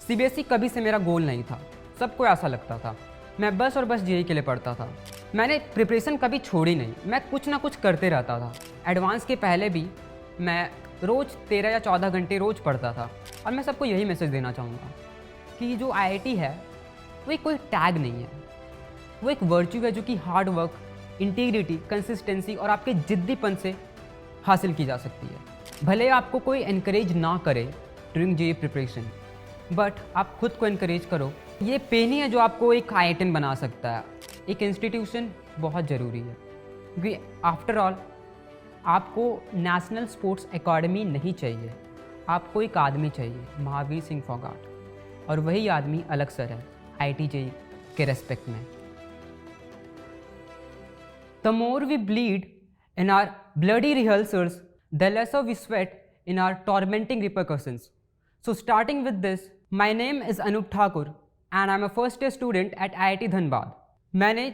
CBSE कभी से मेरा गोल नहीं था, सबको ऐसा लगता था। मैं बस और बस जेईई के लिए पढ़ता था। मैंने प्रिपरेशन कभी छोड़ी नहीं, मैं कुछ ना कुछ करते रहता था। एडवांस के पहले भी मैं रोज़ 13 या 14 घंटे रोज़ पढ़ता था। और मैं सबको यही मैसेज देना चाहूँगा कि जो आईआईटी है वो एक कोई टैग नहीं है, वो एक वर्च्यू है जो कि हार्ड वर्क, इंटीग्रिटी, कंसिस्टेंसी और आपके जिद्दीपन से हासिल की जा सकती है। भले आपको कोई एनकरेज ना करे ड्यूरिंग जेईई प्रिपरेशन, बट आप खुद को एनकरेज करो। ये पेन ही है जो आपको एक आईआईटीएन बना सकता है। एक इंस्टीट्यूशन बहुत ज़रूरी है, क्योंकि आफ्टर ऑल आपको नेशनल स्पोर्ट्स एकेडमी नहीं चाहिए, आपको एक आदमी चाहिए, महावीर सिंह फोगाट, और वही आदमी अलग सर है आईआईटी जेईई के रेस्पेक्ट में। The more we bleed in our bloody rehearsals, the lesser we sweat in our tormenting repercussions. So starting with this, my name is Anup Thakur and I'm a first year student at IIT Dhanbad. मैंने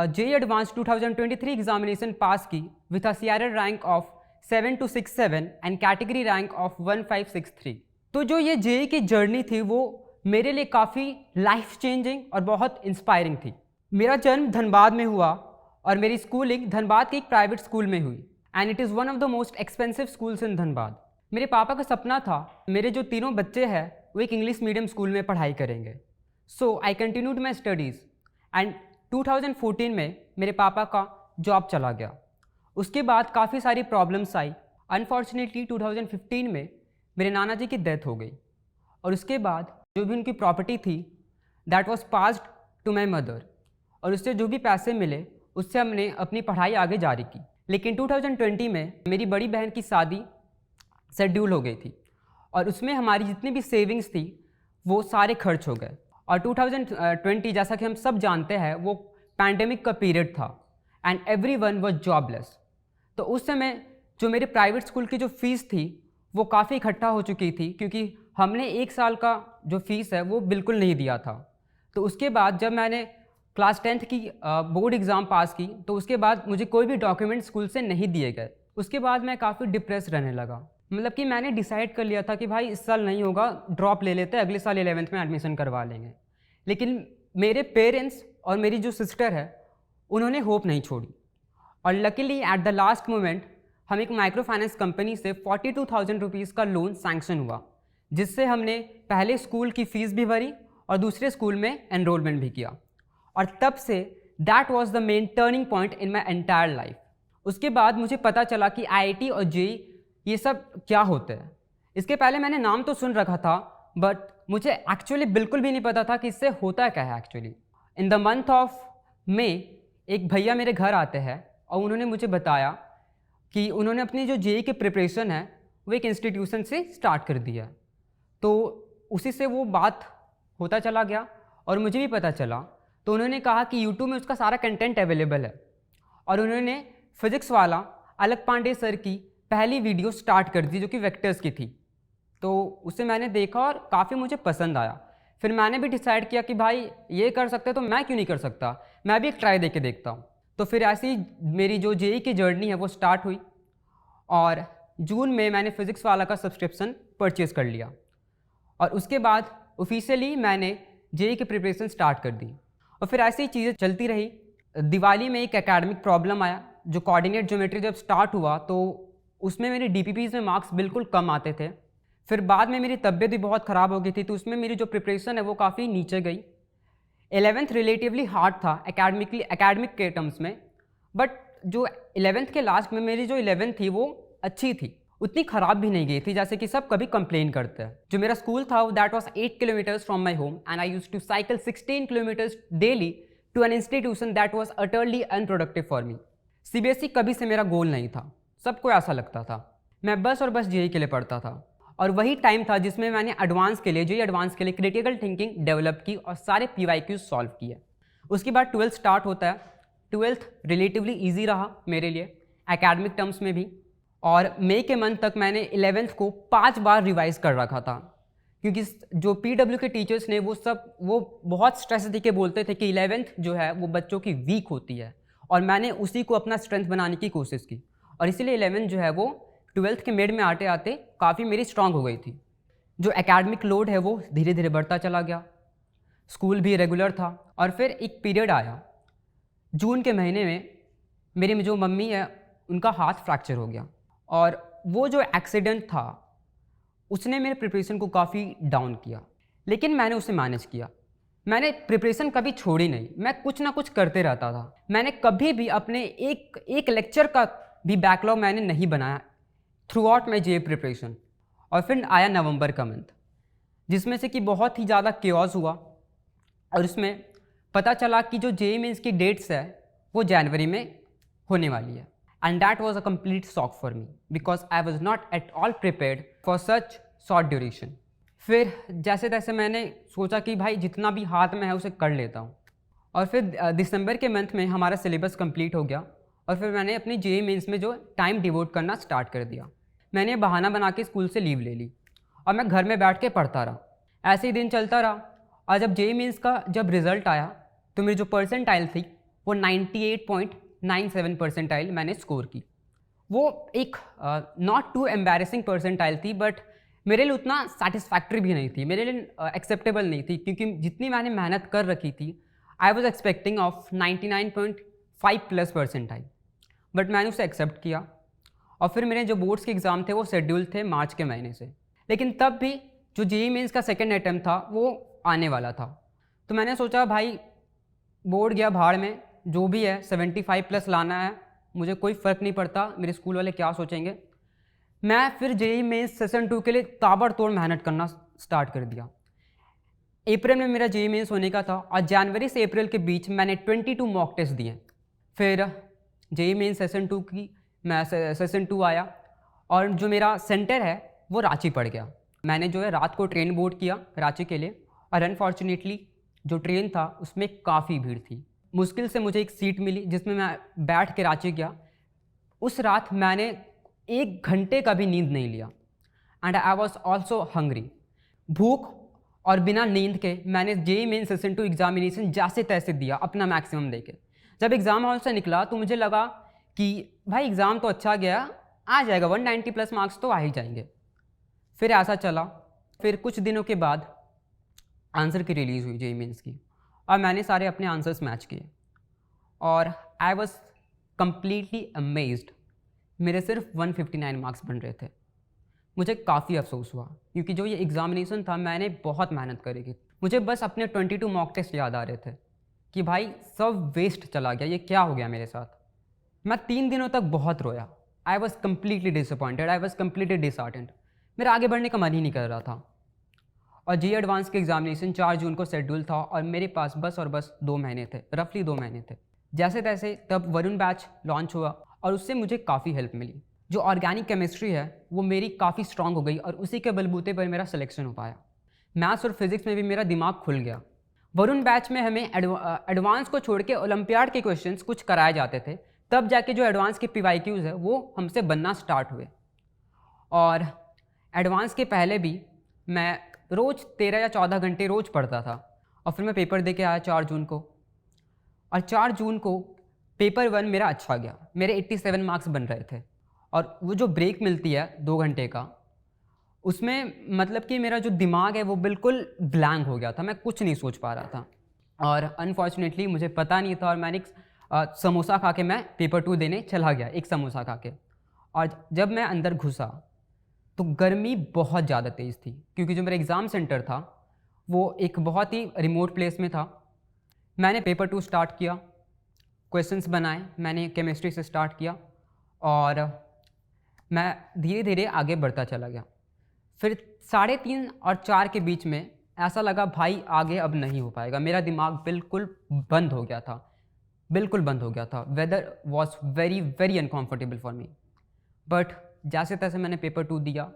JEE Advanced 2023 examination पास की with a CRR rank of 7267 and category rank of 1563. तो जो ये JEE की journey थी वो मेरे लिए काफ़ी लाइफ चेंजिंग और बहुत इंस्पायरिंग थी। मेरा जन्म धनबाद में हुआ और मेरी स्कूलिंग धनबाद के एक प्राइवेट स्कूल में हुई and it is one of the most expensive schools in Dhanbad. मेरे पापा का सपना था मेरे जो तीनों बच्चे हैं वो एक इंग्लिश मीडियम स्कूल में पढ़ाई करेंगे। So I continued my studies and 2014 में मेरे पापा का जॉब चला गया। उसके बाद काफ़ी सारी प्रॉब्लम्स आई। अनफॉर्चुनेटली 2015 में मेरे नाना जी की डेथ हो गई और उसके बाद जो भी उनकी प्रॉपर्टी थी that was passed to my mother, और उससे जो भी पैसे मिले उससे हमने अपनी पढ़ाई आगे जारी की। लेकिन 2020 में मेरी बड़ी बहन की शादी शेड्यूल हो गई थी और उसमें हमारी जितनी भी सेविंग्स थी वो सारे खर्च हो गए। और 2020 जैसा कि हम सब जानते हैं वो पैंडेमिक का पीरियड था एंड एवरीवन वाज जॉबलेस। तो उस समय जो मेरे प्राइवेट स्कूल की जो फ़ीस थी वो काफ़ी इकट्ठा हो चुकी थी, क्योंकि हमने एक साल का जो फ़ीस है वो बिल्कुल नहीं दिया था। तो उसके बाद जब मैंने क्लास 10th की बोर्ड एग्ज़ाम पास की तो उसके बाद मुझे कोई भी डॉक्यूमेंट स्कूल से नहीं दिए गए। उसके बाद मैं काफ़ी डिप्रेस रहने लगा। मतलब कि मैंने डिसाइड कर लिया था कि भाई इस साल नहीं होगा, ड्रॉप ले लेते हैं, अगले साल 11th में एडमिशन करवा लेंगे। लेकिन मेरे पेरेंट्स और मेरी जो सिस्टर है उन्होंने होप नहीं छोड़ी और luckily at the last moment हम एक माइक्रो फाइनेंस कंपनी से 42,000 रुपीज़ का लोन सैंक्शन हुआ, जिससे हमने पहले स्कूल की फ़ीस भी भरी और दूसरे स्कूल में एनरोलमेंट भी किया। और तब say that was the main turning point in my entire life. उसके बाद मुझे पता चला कि आईआईटी और जेईई ये सब क्या होते हैं। इसके पहले मैंने नाम तो सुन रखा था बट मुझे एक्चुअली बिल्कुल भी नहीं पता था कि इससे होता क्या है actually. In the month of May एक भैया मेरे घर आते हैं और उन्होंने मुझे बताया कि उन्होंने अपनी जो जेईई की प्रिपरेशन है वो एक इंस्टीट्यूशन से स्टार्ट कर दिया। तो उसी से वो बात होता चला गया और मुझे भी पता चला। तो उन्होंने कहा कि यूट्यूब में उसका सारा कंटेंट अवेलेबल है और उन्होंने फिज़िक्स वाला अलक पांडे सर की पहली वीडियो स्टार्ट कर दी जो कि वेक्टर्स की थी। तो उसे मैंने देखा और काफ़ी मुझे पसंद आया। फिर मैंने भी डिसाइड किया कि भाई ये कर सकते तो मैं क्यों नहीं कर सकता, मैं भी एक ट्राई दे के देखता हूँ। तो फिर ऐसी मेरी जो जेईई की जर्नी है वो स्टार्ट हुई और जून में मैंने फ़िज़िक्स वाला का सब्सक्रिप्शन परचेज़ कर लिया और उसके बाद ऑफिशियली मैंने जेईई की प्रिपरेशन स्टार्ट कर दी। और फिर ऐसी चीज़ें चलती रही। दिवाली में एक एकेडमिक प्रॉब्लम आया। जो कोऑर्डिनेट ज्योमेट्री जब स्टार्ट हुआ तो उसमें मेरे डीपीपीज़ में मार्क्स बिल्कुल कम आते थे। फिर बाद में मेरी तबीयत भी बहुत ख़राब हो गई थी तो उसमें मेरी जो प्रिपरेशन है वो काफ़ी नीचे गई। 11th रिलेटिवली हार्ड था एकेडमिक के टर्म्स में, बट जो 11th के लास्ट में मेरी जो 11th थी वो अच्छी थी, उतनी ख़राब भी नहीं गई थी जैसे कि सब कभी कंप्लेन करते हैं। जो मेरा स्कूल था वो that was 8 kilometres from my home and I used to cycle 16 kilometres daily to an institution that was utterly unproductive for me. CBSE कभी से मेरा गोल नहीं था, सबको ऐसा लगता था। मैं बस और बस जेईई के लिए पढ़ता था और वही टाइम था जिसमें मैंने एडवांस के लिए जेईई एडवांस के लिए क्रिटिकल थिंकिंग डेवलप की और सारे पीवाईक्यूज सॉल्व किए। उसके बाद 12th स्टार्ट होता है। 12th रिलेटिवली ईजी रहा मेरे लिए एकेडमिक टर्म्स में भी, और मई के मंथ तक मैंने 11th को 5 बार रिवाइज कर रखा था, क्योंकि जो पीडब्ल्यू के टीचर्स ने वो बहुत स्ट्रेस दे के बोलते थे कि 11th जो है वो बच्चों की वीक होती है और मैंने उसी को अपना स्ट्रेंथ बनाने की कोशिश की और इसीलिए 11th जो है वो 12th के मिड में आते आते काफ़ी मेरी स्ट्रांग हो गई थी। जो एकेडमिक लोड है वो धीरे धीरे बढ़ता चला गया, स्कूल भी रेगुलर था। और फिर एक पीरियड आया जून के महीने में, मेरी जो मम्मी है उनका हाथ फ्रैक्चर हो गया, और वो जो एक्सीडेंट था उसने मेरे प्रिपरेशन को काफ़ी डाउन किया। लेकिन मैंने उसे मैनेज किया। मैंने प्रिपरेशन कभी छोड़ी नहीं, मैं कुछ ना कुछ करते रहता था। मैंने कभी भी अपने एक लेक्चर का भी बैकलॉग मैंने नहीं बनाया through out my J preparation. और फिर आया नवंबर का मंथ, जिसमें से कि बहुत ही ज़्यादा केओस हुआ, और उसमें पता चला कि जो जे मीन्स की डेट्स है वो जनवरी में होने वाली है। And that was a complete shock for me because I was not at all prepared for such short duration. फिर जैसे तैसे मैंने सोचा कि भाई जितना भी हाथ में है उसे कर लेता हूँ। और फिर दिसंबर के मंथ में हमारा सिलेबस कंप्लीट हो गया, और फिर मैंने अपनी जे मेंस में जो टाइम डिवोट करना स्टार्ट कर दिया। मैंने बहाना बना के स्कूल से लीव ले ली और मैं घर में बैठ के पढ़ता रहा। ऐसे ही दिन चलता रहा, और जब जे मेंस का जब रिज़ल्ट आया तो मेरी जो परसेंटाइल थी वो 98.97 परसेंटाइल मैंने स्कोर की। वो एक नॉट टू एम्बैरेसिंग परसेंटाइल थी, बट मेरे लिए उतना सेटिस्फैक्ट्री भी नहीं थी, मेरे लिए एक्सेप्टेबल नहीं थी, क्योंकि जितनी मैंने मेहनत कर रखी थी I was expecting of 99.5 plus percentile, but मैंने उसे एक्सेप्ट किया। और फिर मेरे जो बोर्ड्स के एग्ज़ाम थे वो शेड्यूल थे मार्च के महीने से, लेकिन तब भी जो जेईई मेंस का सेकेंड अटैम्प्ट था वो आने वाला था। तो मैंने सोचा भाई बोर्ड गया भाड़ में, जो भी है 75 प्लस लाना है, मुझे कोई फ़र्क नहीं पड़ता मेरे स्कूल वाले क्या सोचेंगे। मैं फिर जेईई मेंस सेशन 2 के लिए ताबड़तोड़ मेहनत करना स्टार्ट कर दिया। अप्रैल में मेरा जेईई मेंस होने का था, और जनवरी से अप्रैल के बीच मैंने 22 मॉक टेस्ट दिए। फिर जेईई मेंस सेशन 2 की मैं सेशन 2 आया, और जो मेरा सेंटर है वो रांची पड़ गया। मैंने जो है रात को ट्रेन बोर्ड किया रांची के लिए, और अनफॉर्चुनेटली जो ट्रेन था उसमें काफ़ी भीड़ थी। मुश्किल से मुझे एक सीट मिली जिसमें मैं बैठ के रांची गया। उस रात मैंने 1 घंटे का भी नींद नहीं लिया, and I was also hungry. भूख और बिना नींद के मैंने जेईई मेन सेशन 2 एग्जामिनेशन जैसे तैसे दिया, अपना मैक्सिमम देके। जब एग्ज़ाम हॉल से निकला तो मुझे लगा कि भाई एग्ज़ाम तो अच्छा गया, आ जाएगा 190 प्लस मार्क्स तो आ ही जाएंगे। फिर ऐसा चला। फिर कुछ दिनों के बाद आंसर की रिलीज़ हुई जेईई मेंस की, और मैंने सारे अपने आंसर्स मैच किए, और आई वॉज कम्प्लीटली अमेज्ड। मेरे सिर्फ 159 मार्क्स बन रहे थे। मुझे काफ़ी अफसोस हुआ, क्योंकि जो ये एग्ज़ामिनेशन था मैंने बहुत मेहनत करी थी। मुझे बस अपने 22 मॉक टेस्ट याद आ रहे थे कि भाई सब वेस्ट चला गया, ये क्या हो गया मेरे साथ। मैं 3 दिनों तक बहुत रोया। I was completely disappointed, I was completely disheartened. मेरा आगे बढ़ने का मन ही नहीं कर रहा था। और जेईई एडवांस के एग्जामिनेशन 4 जून को शेड्यूल था, और मेरे पास बस और बस 2 महीने थे, रफली 2 महीने थे। जैसे तैसे तब वरुण बैच लॉन्च हुआ, और उससे मुझे काफ़ी हेल्प मिली। जो ऑर्गेनिक केमिस्ट्री है वो मेरी काफ़ी स्ट्रांग हो गई, और उसी के बलबूते पर मेरा सिलेक्शन हो पाया। मैथ्स और फिजिक्स में भी मेरा दिमाग खुल गया। वरुण बैच में हमें एडवांस को छोड़ के ओलंपियाड के क्वेश्चंस कुछ कराए जाते थे, तब जाके जो एडवांस के पीवाईक्यूज़ है वो हमसे बनना स्टार्ट हुए। और एडवांस के पहले भी मैं रोज़ 13 या 14 घंटे रोज़ पढ़ता था। और फिर मैं पेपर दे के आया 4 जून को, और 4 जून को पेपर 1 मेरा अच्छा गया, मेरे 87 मार्क्स बन रहे थे। और वो जो ब्रेक मिलती है 2 घंटे का, उसमें मतलब कि मेरा जो दिमाग है वो बिल्कुल ब्लैंक हो गया था, मैं कुछ नहीं सोच पा रहा था। और अनफॉर्चुनेटली मुझे पता नहीं था, और मैंने एक समोसा खा के मैं पेपर 2 देने चला गया, एक समोसा खा के। और जब मैं अंदर घुसा तो गर्मी बहुत ज़्यादा तेज़ थी, क्योंकि जो मेरा एग्ज़ाम सेंटर था वो एक बहुत ही रिमोट प्लेस में था। मैंने पेपर 2 स्टार्ट किया, क्वेश्चंस बनाए, मैंने केमिस्ट्री से स्टार्ट किया, और मैं धीरे धीरे आगे बढ़ता चला गया। फिर 3:30 और 4 के बीच में ऐसा लगा भाई आगे अब नहीं हो पाएगा। मेरा दिमाग बिल्कुल बंद हो गया था, बिल्कुल बंद हो गया था। Weather was very very uncomfortable for me, but जैसे तैसे मैंने पेपर 2 दिया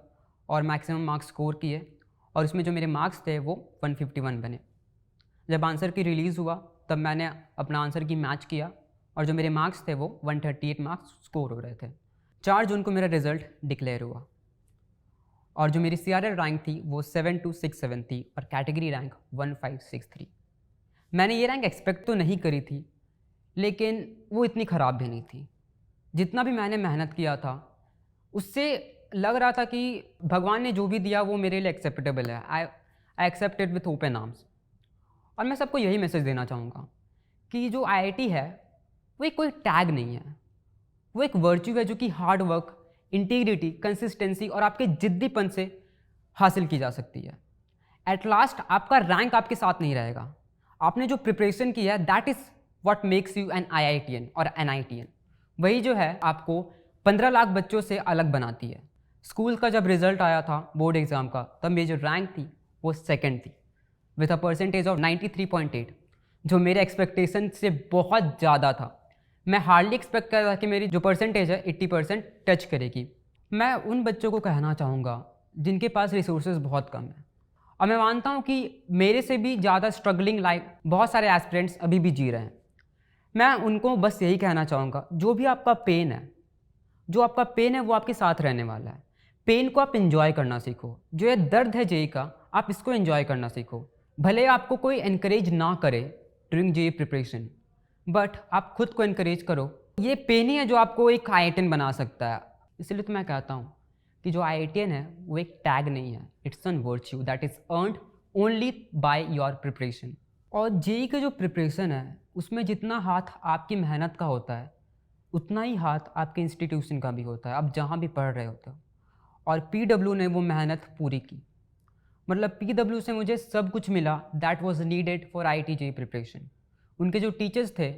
और मैक्सिमम मार्क्स स्कोर किए, और उसमें जो मेरे मार्क्स थे वो 151 बने। जब आंसर की रिलीज़ हुआ तब मैंने अपना आंसर की मैच किया, और जो मेरे मार्क्स थे वो 138 मार्क्स स्कोर हो रहे थे। 4 जून को मेरा रिज़ल्ट डिक्लेयर हुआ, और जो मेरी CRL रैंक थी वो 7267 थी, और कैटेगरी रैंक 1563। मैंने ये रैंक एक्सपेक्ट तो नहीं करी थी, लेकिन वो इतनी ख़राब भी नहीं थी। जितना भी मैंने मेहनत किया था उससे लग रहा था कि भगवान ने जो भी दिया वो मेरे लिए एक्सेप्टेबल है। I accept it with open arms. और मैं सबको यही मैसेज देना चाहूँगा कि जो IIT है वो एक कोई टैग नहीं है, वो एक वर्च्यू है जो कि हार्ड वर्क, इंटीग्रिटी, कंसिस्टेंसी और आपके जिद्दीपन से हासिल की जा सकती है। एट लास्ट आपका रैंक आपके साथ नहीं रहेगा, आपने जो प्रिपरेशन की है that is what makes you an IITian और NITian। वही जो है आपको 15 लाख बच्चों से अलग बनाती है। स्कूल का जब रिजल्ट आया था बोर्ड एग्ज़ाम का, तब मेरी जो रैंक थी वो सेकंड थी विथ अ परसेंटेज ऑफ 93.8, जो मेरे एक्सपेक्टेशन से बहुत ज़्यादा था। मैं हार्डली एक्सपेक्ट कर रहा था कि मेरी जो परसेंटेज है 80% टच करेगी। मैं उन बच्चों को कहना चाहूँगा जिनके पास रिसोर्सेज बहुत कम है, और मैं मानता हूँ कि मेरे से भी ज़्यादा स्ट्रगलिंग लाइफ बहुत सारे एस्पिरेंट्स अभी भी जी रहे हैं। मैं उनको बस यही कहना चाहूँगा, जो भी आपका पेन है, जो आपका पेन है वो आपके साथ रहने वाला है। पेन को आप एंजॉय करना सीखो। जो ये दर्द है जेई का, आप इसको एंजॉय करना सीखो। भले आपको कोई एनकरेज ना करे ड्यूरिंग जेई प्रिपरेशन, बट आप खुद को एनकरेज करो। ये पेन ही है जो आपको एक IITian बना सकता है। इसलिए तो मैं कहता हूँ कि जो IITian है वो एक टैग नहीं है, it's an virtue that is earned only by your preparation. और जेई का जो प्रिपरेशन है उसमें जितना हाथ आपकी मेहनत का होता है उतना ही हाथ आपके इंस्टीट्यूशन का भी होता है, आप जहाँ भी पढ़ रहे होते हो। और PW ने वो मेहनत पूरी की। मतलब PW से मुझे सब कुछ मिला that was needed for IIT JEE preparation. उनके जो टीचर्स थे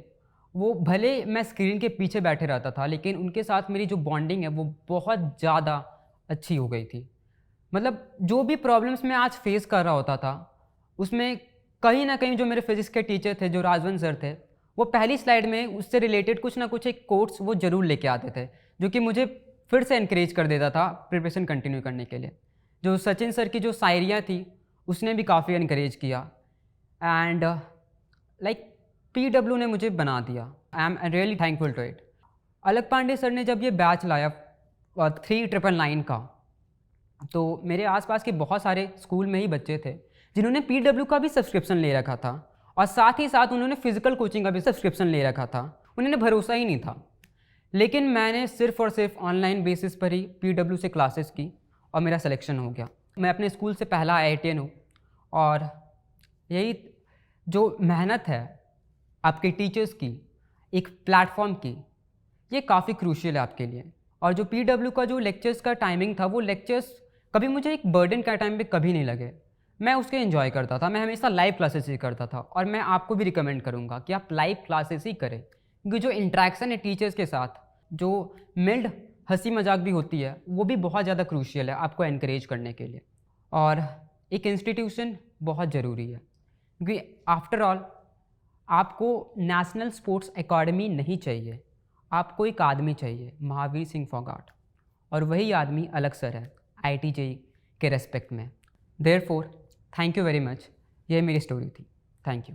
वो भले मैं स्क्रीन के पीछे बैठे रहता था, लेकिन उनके साथ मेरी जो बॉन्डिंग है वो बहुत ज़्यादा अच्छी हो गई थी। मतलब जो भी प्रॉब्लम्स मैं आज फेस कर रहा होता था उसमें कहीं ना कहीं जो मेरे फिजिक्स के टीचर थे, जो राजवन सर थे, वो पहली स्लाइड में उससे रिलेटेड कुछ ना कुछ एक कोट्स वो ज़रूर लेके आते थे, जो कि मुझे फिर से इनक्रेज कर देता था प्रिपरेशन कंटिन्यू करने के लिए। जो सचिन सर की जो शायरियाँ थी उसने भी काफ़ी इनक्रेज किया। एंड लाइक PW ने मुझे बना दिया। I am really thankful to it. अलग पांडे सर ने जब ये बैच लाया 3999 का, तो मेरे आसपास के बहुत सारे स्कूल में ही बच्चे थे जिन्होंने PW का भी सब्सक्रिप्शन ले रखा था, और साथ ही साथ उन्होंने फिजिकल कोचिंग का भी सब्सक्रिप्शन ले रखा था। उन्होंने भरोसा ही नहीं था। लेकिन मैंने सिर्फ और सिर्फ ऑनलाइन बेसिस पर ही PW से क्लासेस की और मेरा सिलेक्शन हो गया। मैं अपने स्कूल से पहला IITian हूँ, और यही जो मेहनत है आपके टीचर्स की, एक प्लेटफॉर्म की, ये काफ़ी क्रूशियल है आपके लिए। और जो PW का जो लेक्चर्स का टाइमिंग था, वो लेक्चर्स कभी मुझे एक बर्डन का टाइम पे कभी नहीं लगे। मैं उसके एंजॉय करता था। मैं हमेशा लाइव क्लासेस ही करता था, और मैं आपको भी रिकमेंड करूँगा कि आप लाइव क्लासेस ही करें, क्योंकि जो इंट्रैक्शन है टीचर्स के साथ, जो मिल्ड हंसी मजाक भी होती है, वो भी बहुत ज़्यादा क्रूशियल है आपको एनकरेज करने के लिए। और एक इंस्टीट्यूशन बहुत ज़रूरी है, क्योंकि आफ्टर ऑल आपको नेशनल स्पोर्ट्स एकेडमी नहीं चाहिए, आपको एक आदमी चाहिए, महावीर सिंह फोगाट, और वही आदमी अलग सर है IIT JEE के रेस्पेक्ट में। Therefore thank you very much. ये मेरी स्टोरी थी। Thank you.